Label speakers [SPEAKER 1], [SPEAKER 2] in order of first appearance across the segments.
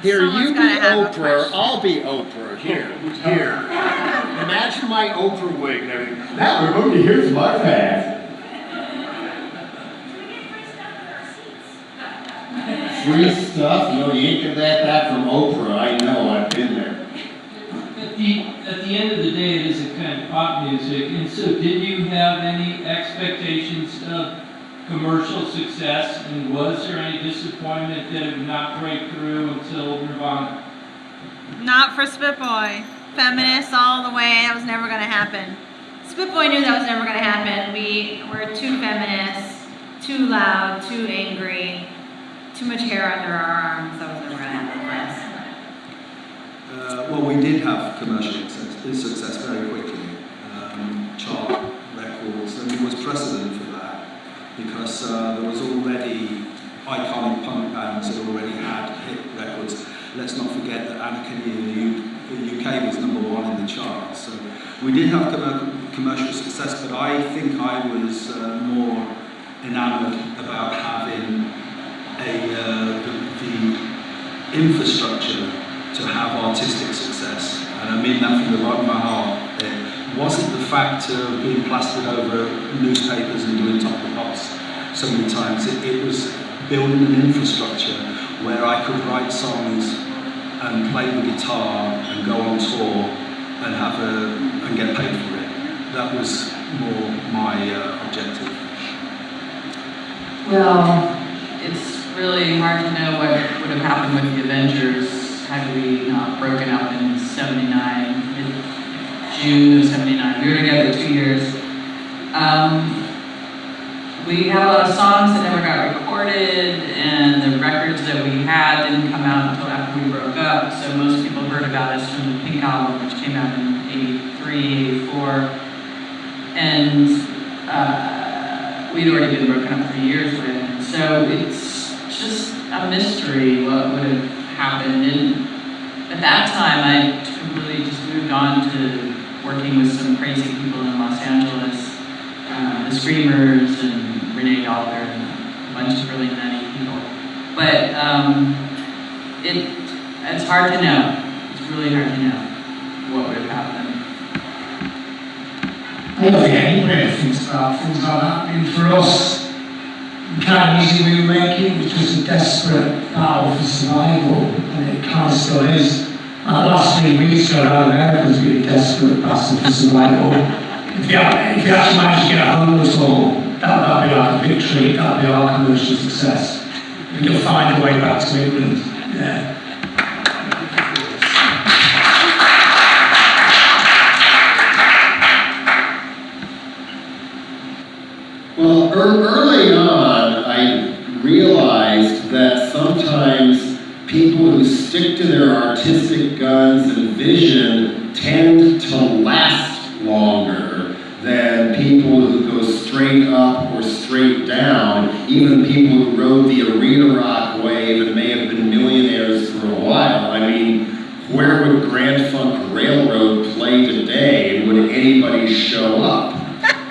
[SPEAKER 1] Here,
[SPEAKER 2] Someone's
[SPEAKER 1] you be
[SPEAKER 2] gotta have a
[SPEAKER 1] Oprah,
[SPEAKER 2] question.
[SPEAKER 1] I'll be Oprah. Here. Imagine my Oprah wig and everything. Now, Ramona, here's my bag. Free stuff? No, you ain't get that from Oprah. I know, I've been there.
[SPEAKER 3] At the end of the day, it is a kind of pop music, and so did you have any expectations of commercial success, and was there any disappointment that it would not break through until Nirvana?
[SPEAKER 2] Not for Spitboy. Feminists all the way, that was never going to happen. Spitboy knew that was never going to happen. We were too feminist, too loud, too angry, too much hair under our arms. That was never going to happen for us.
[SPEAKER 4] Well, we did have commercial success very quickly. Chart records, and there was precedent for that because there was already iconic punk bands that already had hit records. Let's not forget that Anarchy in the UK was #1 in the charts. So we did have commercial success, but I think I was more enamoured about having the infrastructure to have artistic success, and I mean that from the bottom of my heart. It wasn't the fact of being plastered over newspapers and doing top of the pops so many times. It was building an infrastructure where I could write songs and play the guitar and go on tour and get paid for it. That was more my objective.
[SPEAKER 5] Well, it's really hard to know what would have happened with the Avengers had we not broken up in '79, June of '79. We were together 2 years. We had a lot of songs that never got recorded, and the records that we had didn't come out until after we broke up, so most people heard about us from the Pink Album, which came out in '83, '84, and we'd already been broken up for years with, so it's just a mystery what would have happened. And at that time, I completely just moved on to working with some crazy people in Los Angeles, the Screamers and Renee Dollar and a bunch of really nutty people. But it's hard to know. It's really hard to know what would have happened.
[SPEAKER 6] I don't think anybody thinks about things like that. I mean, for us, the kind of music we were making was just a desperate battle for survival, and it kind of still is. The last 3 weeks around America was really desperate battle for survival. If you actually manage to get a homeless home, that'd be like a victory, that'd be our commercial success. And you'll find a way back to England. Yeah.
[SPEAKER 1] Well, early on, I realized that sometimes people who stick to their artistic guns and vision tend to last longer than people who go straight up or straight down, even people who rode the arena rock wave and may have been millionaires for a while. I mean, where would Grand Funk Railroad play today, and would anybody show up?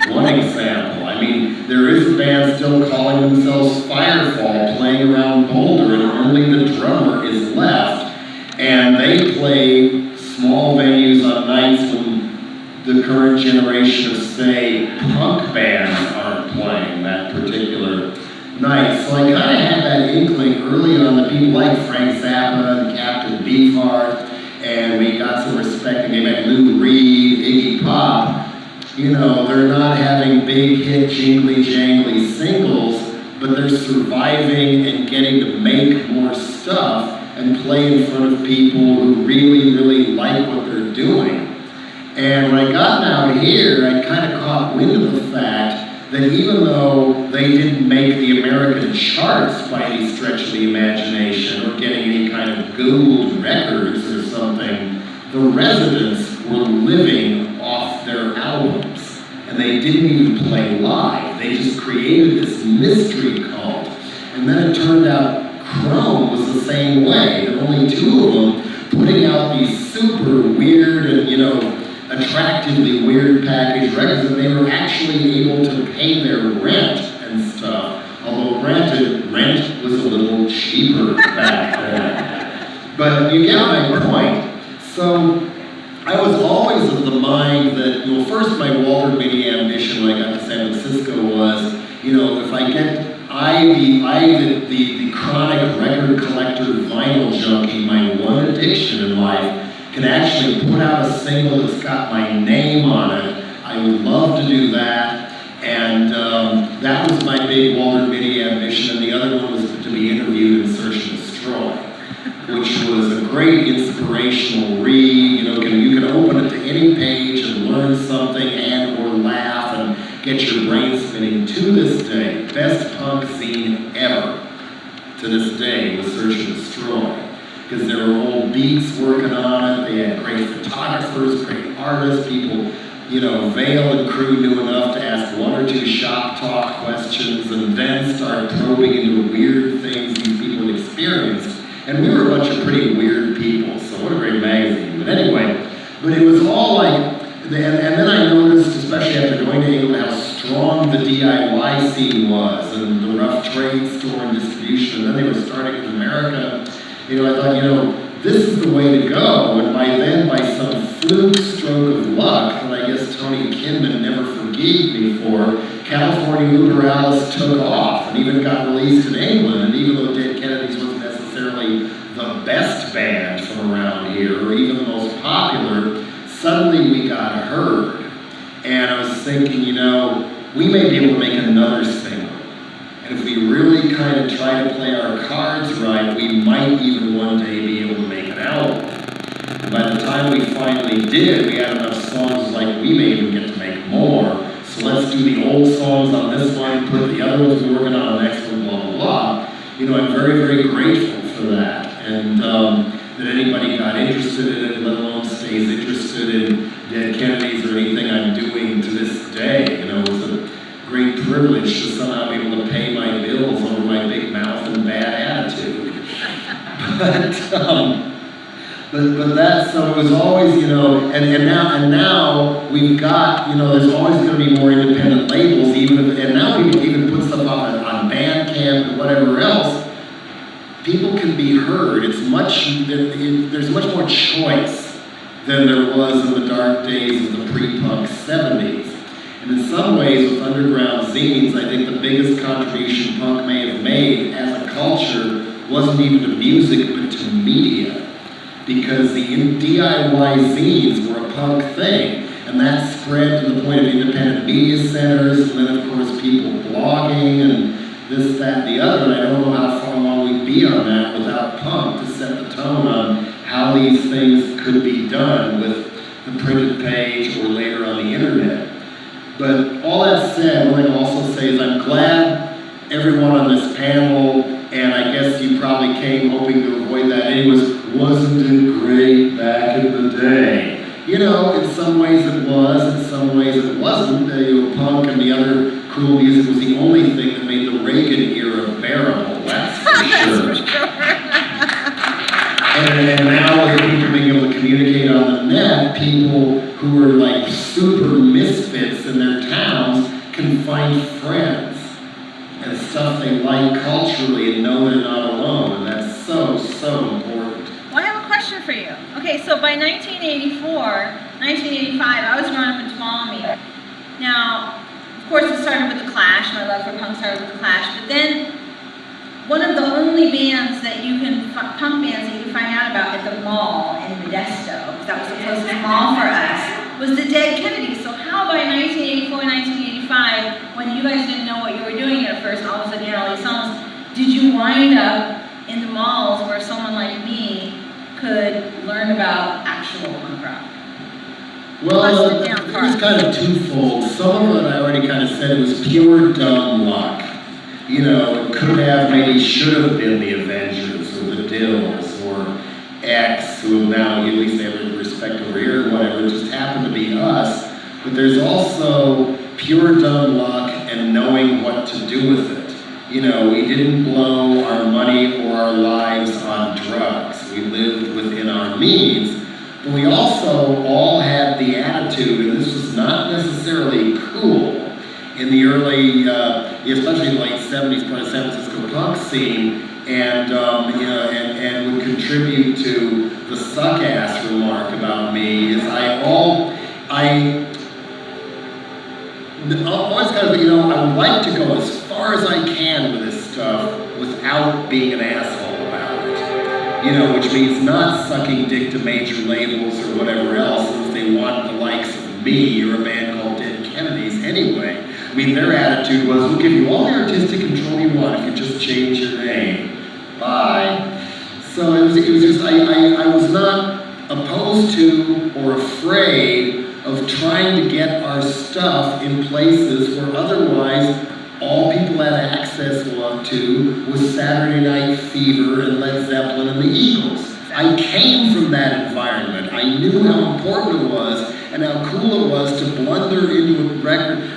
[SPEAKER 1] One example. I mean, there is a band still calling themselves Firefall playing around Boulder, and only the drummer is left, and they play small venues on nights when the current generation of, say, punk bands aren't playing that particular night. So I kind of had that inkling early on that people like Frank Zappa and Captain Beefheart, and we got some respect, and they met Lou Reed, Iggy Pop. You know, they're not having big hit jingly jangly singles, but they're surviving and getting to make more stuff and play in front of people who really, really like what they're doing. And when I got out here, I kind of caught wind of the fact that even though they didn't make the American charts by any stretch of the imagination or getting any kind of gold records or something, the residents were living off their albums. And they didn't even play live. They just created this mystery cult. And then it turned out Chrome was the same way. There were only 2 of them putting out these super weird and, you know, attractively weird package records, and they were actually able to pay their rent and stuff. Although granted, rent was a little cheaper back then. But you get my point. So I was always of the mind that, first my Walter Mitty ambition when I got to San Francisco was, if I get, the chronic record collector vinyl junkie, my one addiction in life, can actually put out a single that's got my name on it. I would love to do that. And that was my big Walter Mitty ambition. And the other one was to be interviewed in Search and Destroy, which was a great inspirational read. You can open it to any page and learn something and or laugh and get your brain spinning. To this day, best punk zine ever, to this day, was Search and Destroy. Because there were old beats working on it, they had great photographers, great artists, people, Vale and crew knew enough to ask one or two shop talk questions and then start probing into weird things these people had experienced. And we were a bunch of pretty weird people, so what a great magazine. But anyway, it was all like, and then I noticed, especially after going to England, how strong the DIY scene was, and the rough trade store and distribution, and then they were starting in America. I thought, this is the way to go. And by then, by some fluke stroke of luck, that I guess Tony Kinman never forgave me for, California Uber Alice took off and even got released in England. And even though Dead Kennedys wasn't necessarily the best band from around here, or even the most popular, suddenly we got heard. And I was thinking, we may be able to make another single. And if we really kind of try to play our cards right, we might even one day be able to make an album. And by the time we finally did, we had enough songs like we may even get to make more. So let's do the old songs on this one, put the other ones we're working on the next one, blah, blah, blah. I'm very, very grateful for that. And that anybody got interested in it, let alone stays interested in Dead Kennedys or anything I'm doing to this day. It was a great privilege to somehow be able to pay my bills over my big mouth and bad attitude. But that's, so it was always, and now we've got, there's always going to be more independent labels, and now people even put stuff up on Bandcamp and whatever else. People can be heard. There's much more choice than there was in the dark days of the pre-punk 70s. And in some ways, with underground zines, I think the biggest contribution punk may have made as a culture wasn't even to music, but to media. Because the DIY zines were a punk thing, and that spread to the point of independent media centers, and then of course people blogging, and this, that, and the other, and I don't know how far along we'd be on that without punk to set the tone on how these things could be done with the printed page or later on the internet. But all that said, what I'll also say is I'm glad everyone on this panel, and I guess you probably came hoping to avoid that anyways, wasn't it great back in the day? In some ways it was, in some ways it wasn't. Punk and the other cool music was the only thing that made the Reagan era bearable, that's for sure. And now with people being able to communicate on the net, people who are like super misfits in their towns can find friends and stuff they like culturally and know they're not alone. And that's so, so important.
[SPEAKER 2] Well, I have a question for you. Okay, so by 1984, 1985, I was growing up in Tuolumne. Now, of course, it started with The Clash. My love for punk started with The Clash. But then, one of the only bands that you can, punk bands that you can find out about at the mall in Modesto, because that was the closest mall for us, was the Dead Kennedys. So how by 1984, 1985, when you guys didn't know what you were doing at first, all of a sudden you had all these songs, did you wind up in the malls where someone like me could learn about actual punk rock?
[SPEAKER 1] Well, it was kind of twofold. Some of it I already kind of said, it was pure dumb luck. It could have, maybe should have been the Avengers or the Dills or X, who now at least they have respect over here or whatever. It just happened to be us. But there's also pure dumb luck and knowing what to do with it. We didn't blow our money or our lives on drugs. We lived within our means. But we also all had the attitude, and this was not necessarily cool, in the early, especially in the late 70s, part of San Francisco punk scene, and you know, and would contribute to the suck ass remark about me is I always kind of, you know, I would like to go as far as I can with this stuff without being an asshole about it. You know, which means not sucking dick to major labels or whatever else if they want the likes of me or a band called Dead Kennedys anyway. I mean, their attitude was, we'll give you all the artistic control you want if you just change your name. Bye. So it was just, I was not opposed to or afraid of trying to get our stuff in places where otherwise all people had access to was Saturday Night Fever and Led Zeppelin and the Eagles. I came from that environment. I knew how important it was and how cool it was to blunder into a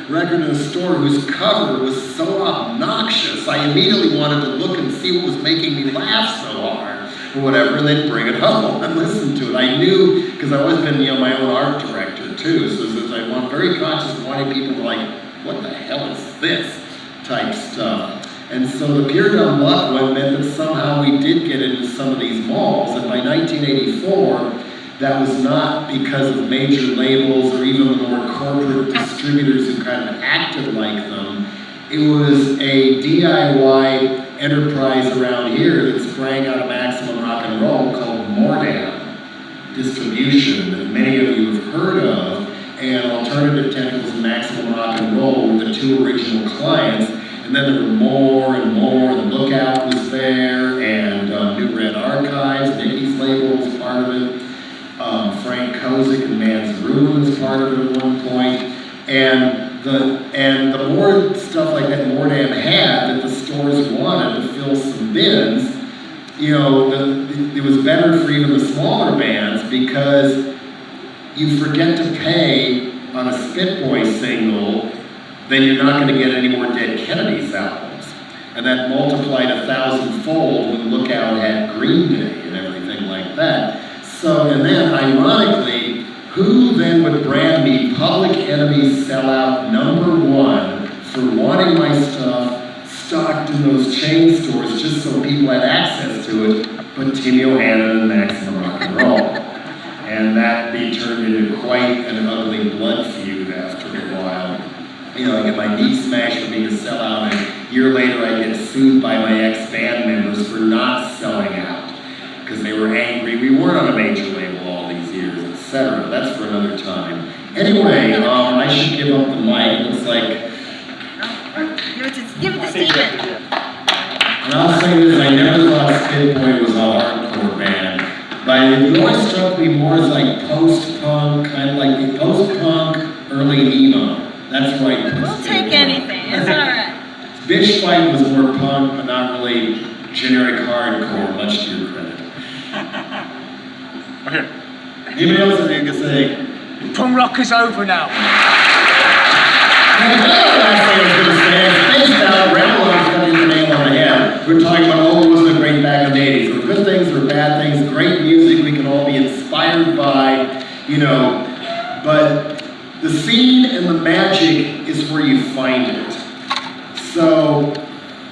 [SPEAKER 1] record in a store whose cover was so obnoxious. I immediately wanted to look and see what was making me laugh so hard or whatever, and then bring it home and listen to it. I knew, because I've always been, you know, my own art director too, so I'm very conscious of wanting people to like, what the hell is this type stuff. And so the pure dumb luck one meant that somehow we did get into some of these malls, and by 1984, that was not because of major labels or even the more corporate distributors who kind of acted like them. It was a DIY enterprise around here that sprang out of Maximum Rock and Roll called Mordam Distribution that many of you have heard of, and Alternative Tentacles and Maximum Rock and Roll were the two original clients. And then there were more and more. The Lookout was there, and New Red Archives, Nicky's label was part of it. Frank Kozik and Man's Ruin was part of it at one point. And the more stuff like that Mordam had that the stores wanted to fill some bins, you know, it was better for even the smaller bands because you forget to pay on a Spitboy single, then you're not going to get any more Dead Kennedys albums. And that multiplied 1,000-fold when Lookout had Green Day and everything like that. So, and then ironically, who then would brand me Public Enemy sellout #1 for wanting my stuff stocked in those chain stores just so people had access to it, but Tim Yohannan and Maximum Rock and Roll. And that turned into quite an ugly blood feud after a while. You know, I get my knee smashed for being a sellout, and a year later I get sued by my ex-band members for not selling out, because they were angry. We weren't on a major label all these years, etc. That's for another time. Anyway, I should give up the mic. It looks like...
[SPEAKER 2] Give it to Steven.
[SPEAKER 1] And I'll say this, I never thought Spitboy was a hardcore band, but it always struck me more as like post-punk, kind of like the post-punk, early emo. That's right.
[SPEAKER 2] We'll take anything, it's all right.
[SPEAKER 1] Bitch Fight was more punk, but not really generic hardcore, much to your credit. Anybody else have anything to say?
[SPEAKER 6] Punk rock is over now.
[SPEAKER 1] And another last thing I was going to say is, spaced out, Ramblon's got your name on the head. We're talking about, oh, wasn't it great back in the 80s? There were good things, there were bad things, great music we can all be inspired by, you know, but the scene and the magic is where you find it. So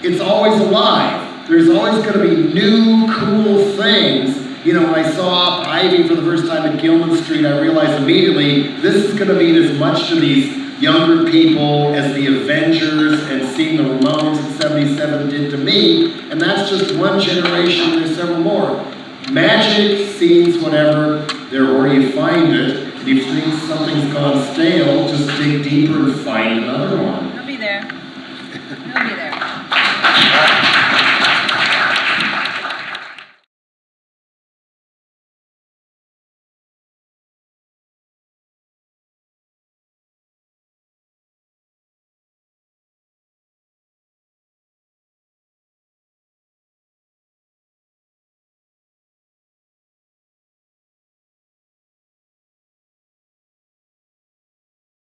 [SPEAKER 1] it's always alive. There's always going to be new, cool things. You know, when I saw Ivy for the first time at Gilman Street, I realized immediately this is going to mean as much to these younger people as the Avengers and seeing the Ramones in '77 did to me. And that's just one generation. There's several more. Magic, scenes, whatever, they're where you find it. If you think something's gone stale, just dig deeper and find another one.
[SPEAKER 2] He'll be there. He'll be there.